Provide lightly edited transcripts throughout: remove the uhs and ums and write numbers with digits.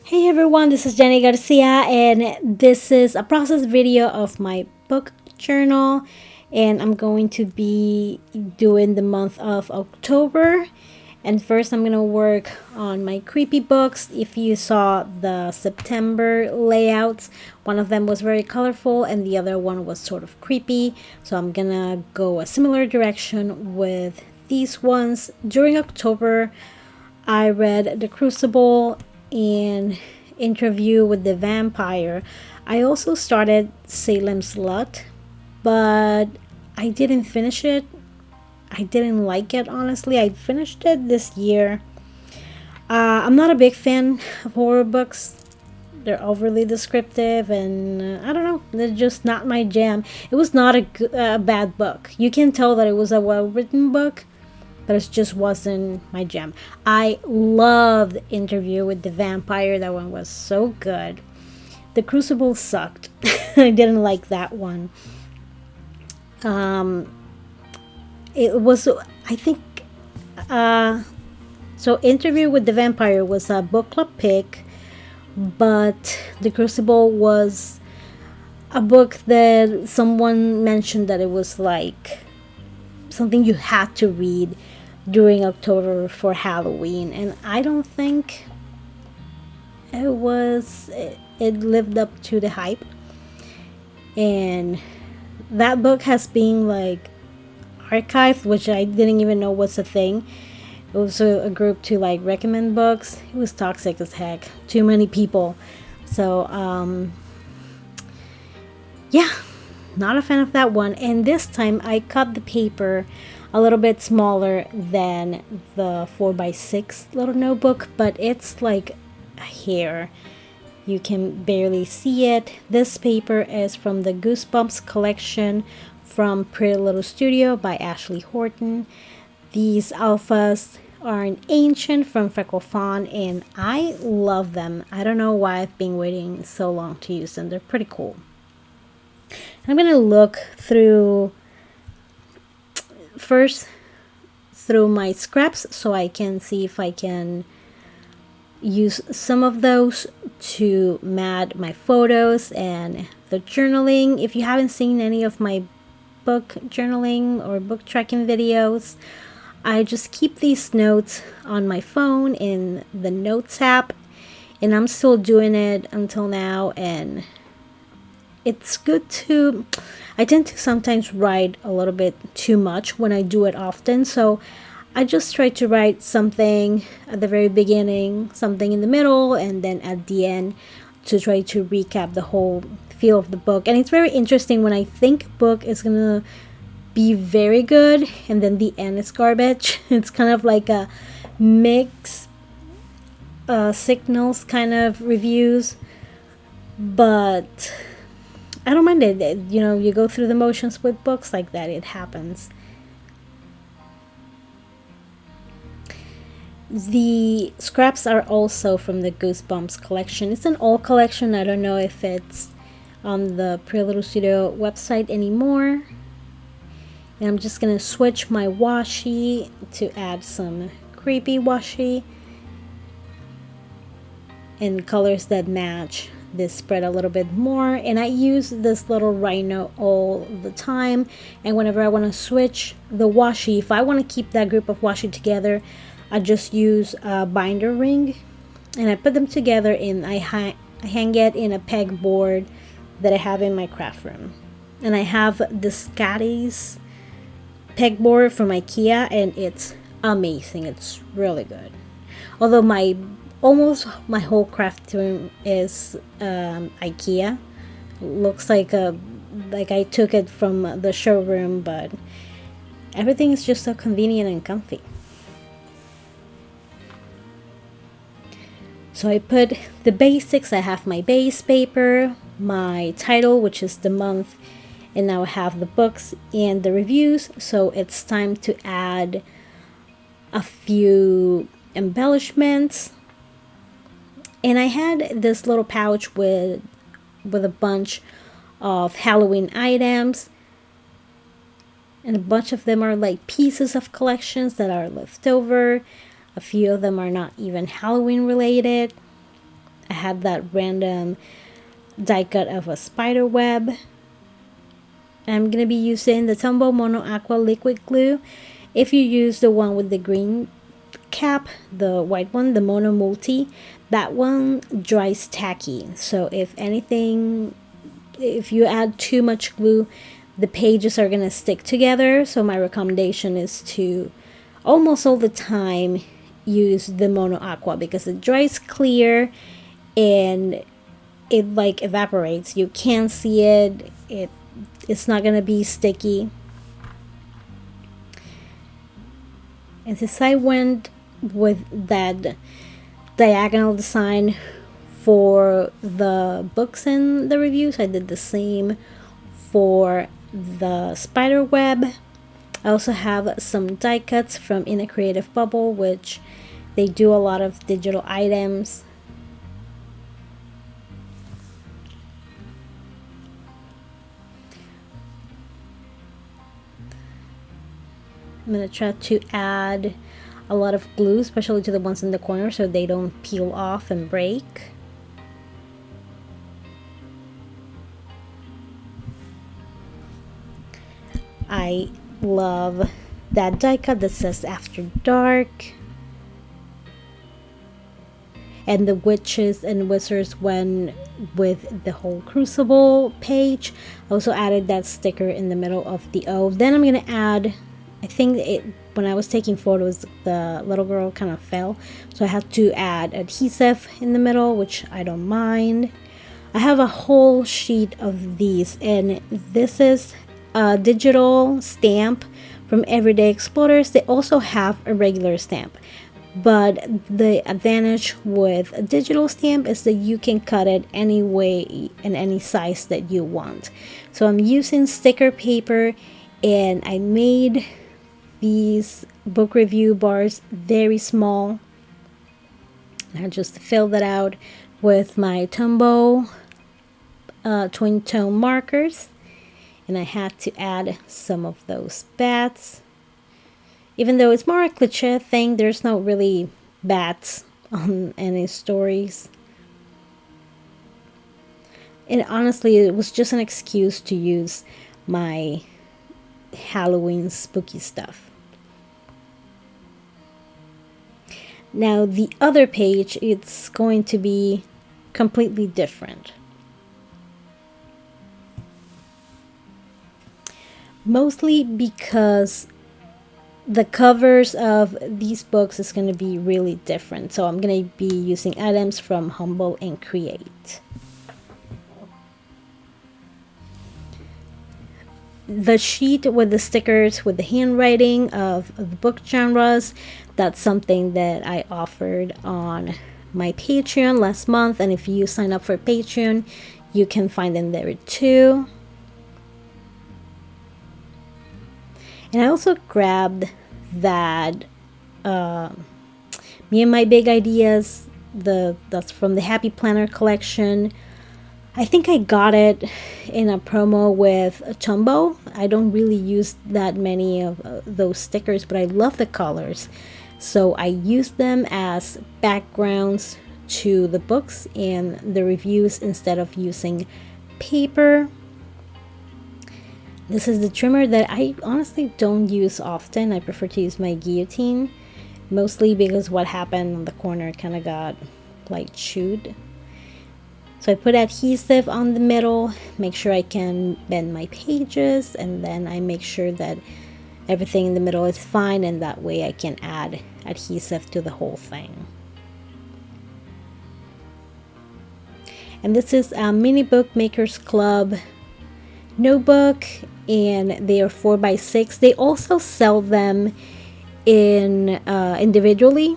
Hey everyone, this is Jenny Garcia, and this is a process video of my book journal. And I'm going to be doing the month of October. And first, I'm going to work on my creepy books. If you saw the September layouts, one of them was very colorful and the other one was sort of creepy. So I'm going to go a similar direction with these ones. During October, I read The Crucible and Interview with the Vampire. I also started Salem Slut, but I didn't finish it. I didn't like it, honestly. I finished it this year. I'm not a big fan of horror books. They're overly descriptive, and I don't know, they're just not my jam. It was not a bad book. You can tell that it was a well written book, but it just wasn't my jam. I loved Interview with the Vampire. That one was so good. The Crucible sucked. I didn't like that one. It was, I think, so Interview with the Vampire was a book club pick, but The Crucible was a book that someone mentioned that it was like something you had to read during October for Halloween, and I don't think it lived up to the hype. And that book has been like archived, which I didn't even know was a thing. It was a group to like recommend books. It was toxic as heck. Too many people. So yeah, not a fan of that one. And this time I cut the paper a little bit smaller than the 4x6 little notebook, but it's like a hair. You can barely see it. This paper is from the Goosebumps collection from Pretty Little Studio by Ashley Horton. These alphas are an ancient from Freckle Fawn, and I love them. I don't know why I've been waiting so long to use them. They're pretty cool. I'm going to look through first through my scraps so I can see if I can use some of those to mat my photos and the journaling. If you haven't seen any of my book journaling or book tracking videos, I just keep these notes on my phone in the Notes app, and I'm still doing it until now. And it's good to, I tend to sometimes write a little bit too much when I do it often, so I just try to write something at the very beginning, something in the middle, and then at the end to try to recap the whole feel of the book. And it's very interesting when I think a book is gonna be very good and then the end is garbage. It's kind of like a mix signals kind of reviews, but I don't mind it. You know, you go through the motions with books like that. It happens. The scraps are also from the Goosebumps collection. It's an old collection. I don't know if it's on the Pretty Little Studio website anymore. And I'm just going to switch my washi to add some creepy washi and colors that match this spread a little bit more. And I use this little rhino all the time, and whenever I want to switch the washi, if I want to keep that group of washi together, I just use a binder ring and I put them together, and I hang it in a pegboard that I have in my craft room. And I have the Scotty's pegboard from IKEA, and it's amazing. It's really good. Although almost my whole craft room is IKEA. Looks like I took it from the showroom, but everything is just so convenient and comfy. So I put the basics. I have my base paper, my title, which is the month, and now I have the books and the reviews. So it's time to add a few embellishments. And I had this little pouch with a bunch of Halloween items, and a bunch of them are like pieces of collections that are left over. A few of them are not even Halloween related. I had that random die cut of a spider web. I'm going to be using the Tombow Mono Aqua liquid glue. If you use the one with the green cap, the white one, the Mono Multi, that one dries tacky. So if anything, if you add too much glue, the pages are going to stick together. So my recommendation is to almost all the time use the Mono Aqua because it dries clear and it like evaporates. You can't see it. It's not gonna be sticky. And since I went with that diagonal design for the books and the reviews, I did the same for the spider web. I also have some die cuts from In a Creative Bubble, which they do a lot of digital items. I'm going to try to add a lot of glue, especially to the ones in the corner, so they don't peel off and break. I love that die cut that says After Dark. And the witches and wizards went with the whole Crucible page. I also added that sticker in the middle of the O. Then I'm going to add, I think when I was taking photos, the little girl kind of fell. So I had to add adhesive in the middle, which I don't mind. I have a whole sheet of these, and this is a digital stamp from Everyday Explorers. They also have a regular stamp. But the advantage with a digital stamp is that you can cut it any way and any size that you want. So I'm using sticker paper, and I made these book review bars very small. I just filled that out with my Tombow twin tone markers, and I had to add some of those bats. Even though it's more a cliche thing, there's not really bats on any stories. And honestly, it was just an excuse to use my Halloween spooky stuff. Now the other page, it's going to be completely different. Mostly because the covers of these books is going to be really different. So I'm going to be using items from Humble and Create. The sheet with the stickers with the handwriting of the book genres, that's something that I offered on my Patreon last month. And if you sign up for Patreon, you can find them there too. And I also grabbed that Me and My Big Ideas, that's from the Happy Planner collection. I think I got it in a promo with Tombow. I don't really use that many of those stickers, but I love the colors. So I use them as backgrounds to the books and the reviews instead of using paper. This is the trimmer that I honestly don't use often. I prefer to use my guillotine, mostly because what happened on the corner kind of got like chewed. So I put adhesive on the middle, make sure I can bend my pages, and then I make sure that everything in the middle is fine, and that way I can add adhesive to the whole thing. And this is a Mini Bookmakers Club notebook, and they are 4x6. They also sell them in individually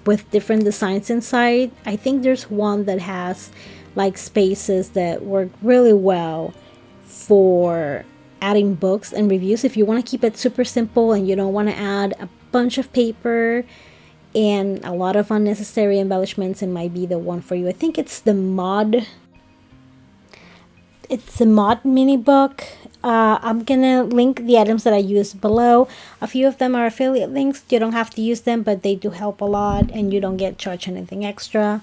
with different designs inside. I think there's one that has like spaces that work really well for adding books and reviews. If you want to keep it super simple and you don't want to add a bunch of paper and a lot of unnecessary embellishments, it might be the one for you. I think it's the Mod. It's a Mod mini book. I'm gonna link the items that I use below. A few of them are affiliate links. You don't have to use them, but they do help a lot, and you don't get charged anything extra.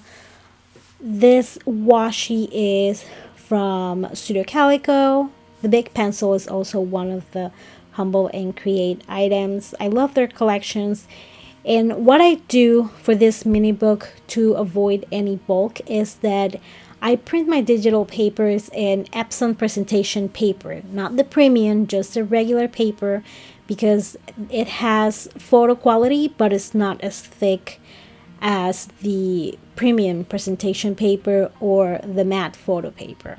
This washi is from Studio Calico. The big pencil is also one of the Humble and Create items. I love their collections. And what I do for this mini book to avoid any bulk is that I print my digital papers in Epson presentation paper, not the premium, just the regular paper, because it has photo quality, but it's not as thick as the premium presentation paper or the matte photo paper.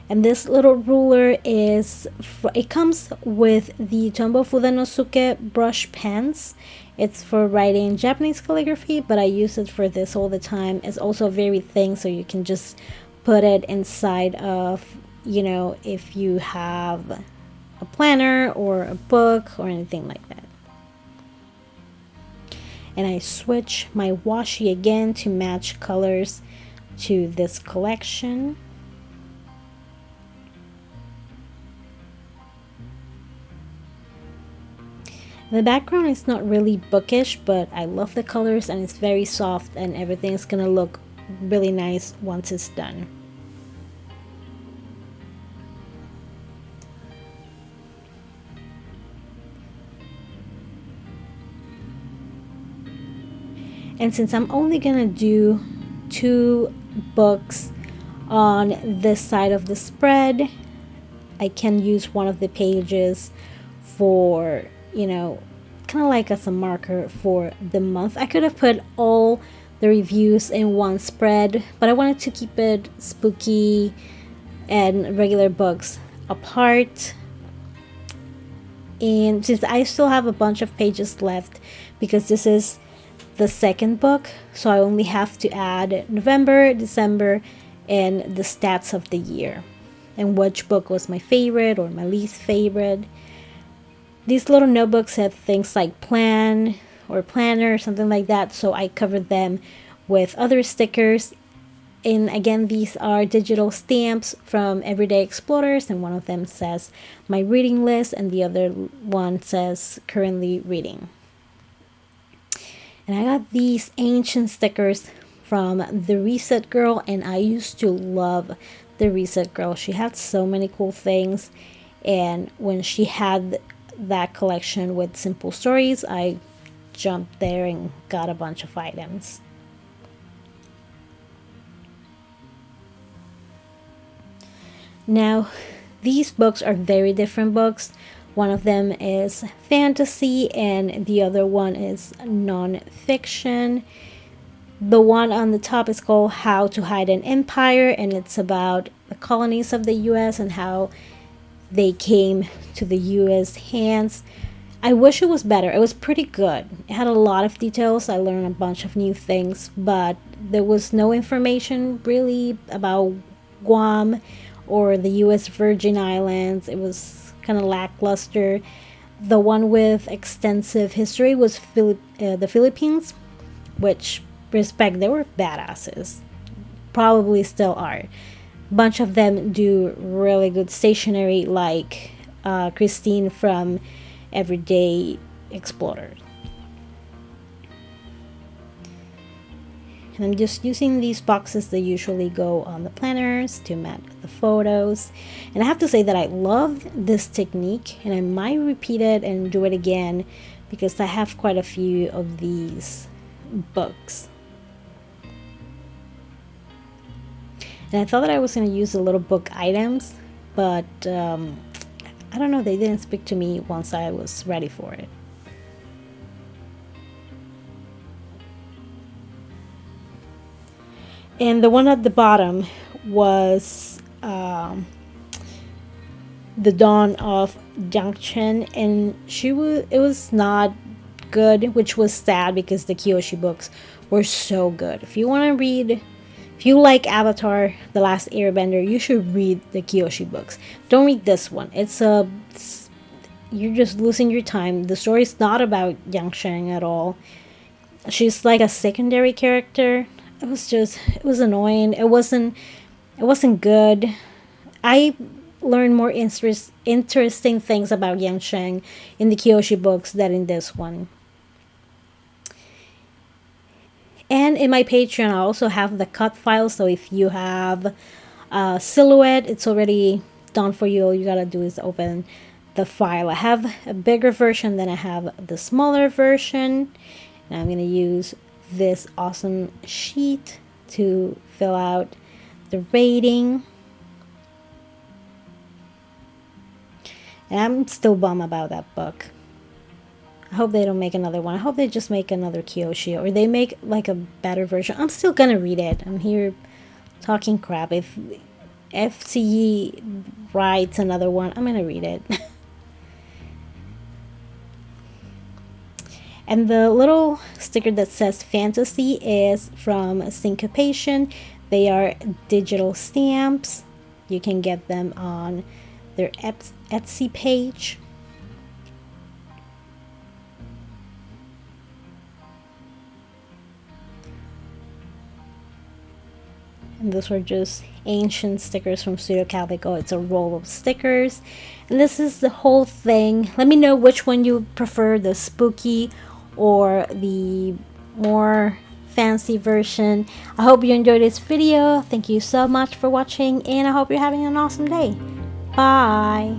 And this little ruler it comes with the Tombow Fudenosuke brush pens. It's for writing Japanese calligraphy, but I use it for this all the time. It's also very thin, so you can just put it inside of, if you have a planner or a book or anything like that. And I switch my washi again to match colors to this collection. The background is not really bookish, but I love the colors and it's very soft and everything's gonna look really nice once it's done. And since I'm only gonna do 2 books on this side of the spread, I can use one of the pages for, kind of like as a marker for the month. I could have put all the reviews in one spread, but I wanted to keep it spooky and regular books apart. And since I still have a bunch of pages left, because this is the second book, so I only have to add November, December, and the stats of the year, and which book was my favorite or my least favorite. These little notebooks have things like plan or planner or something like that, so I covered them with other stickers. And again, these are digital stamps from Everyday Explorers, and one of them says my reading list and the other one says currently reading. And I got these ancient stickers from the Reset Girl, and I used to love the Reset Girl. She had so many cool things, and when she had that collection with simple stories, I jumped there and got a bunch of items. Now, these books are very different books. One of them is fantasy and the other one is non-fiction. The one on the top is called How to Hide an Empire, and it's about the colonies of the US and how they came to the US hands. I wish it was better. It was pretty good. It had a lot of details. I learned a bunch of new things, but there was no information really about Guam or the US Virgin Islands. It was kind of lackluster. The one with extensive history was the Philippines, which, respect, they were badasses. Probably still are. Bunch of them do really good stationery, like Christine from Everyday Explorer. And I'm just using these boxes that usually go on the planners to match the photos. And I have to say that I love this technique, and I might repeat it and do it again because I have quite a few of these books. And I thought that I was going to use the little book items, but I don't know, they didn't speak to me once I was ready for it. And the one at the bottom was the Dawn of Junction, and it was not good, which was sad because the Kyoshi books were so good. If you like Avatar: The Last Airbender, you should read the Kyoshi books. Don't read this one. You're just losing your time. The story's not about Yang Sheng at all. She's like a secondary character. It was annoying. It wasn't good. I learned more interesting things about Yang Sheng in the Kyoshi books than in this one. And in my Patreon, I also have the cut file. So if you have a silhouette, it's already done for you. All you gotta do is open the file. I have a bigger version, then I have the smaller version. And I'm gonna use this awesome sheet to fill out the rating. And I'm still bummed about that book. I hope they don't make another one. I hope they just make another Kyoshi, or they make like a better version. I'm still gonna read it. I'm here talking crap. If FCE writes another one, I'm gonna read it. And the little sticker that says fantasy is from Syncopation. They are digital stamps. You can get them on their Etsy page. And those were just ancient stickers from Studio Calico. It's a roll of stickers. And this is the whole thing. Let me know which one you prefer, the spooky or the more fancy version. I hope you enjoyed this video. Thank you so much for watching, and I hope you're having an awesome day. Bye.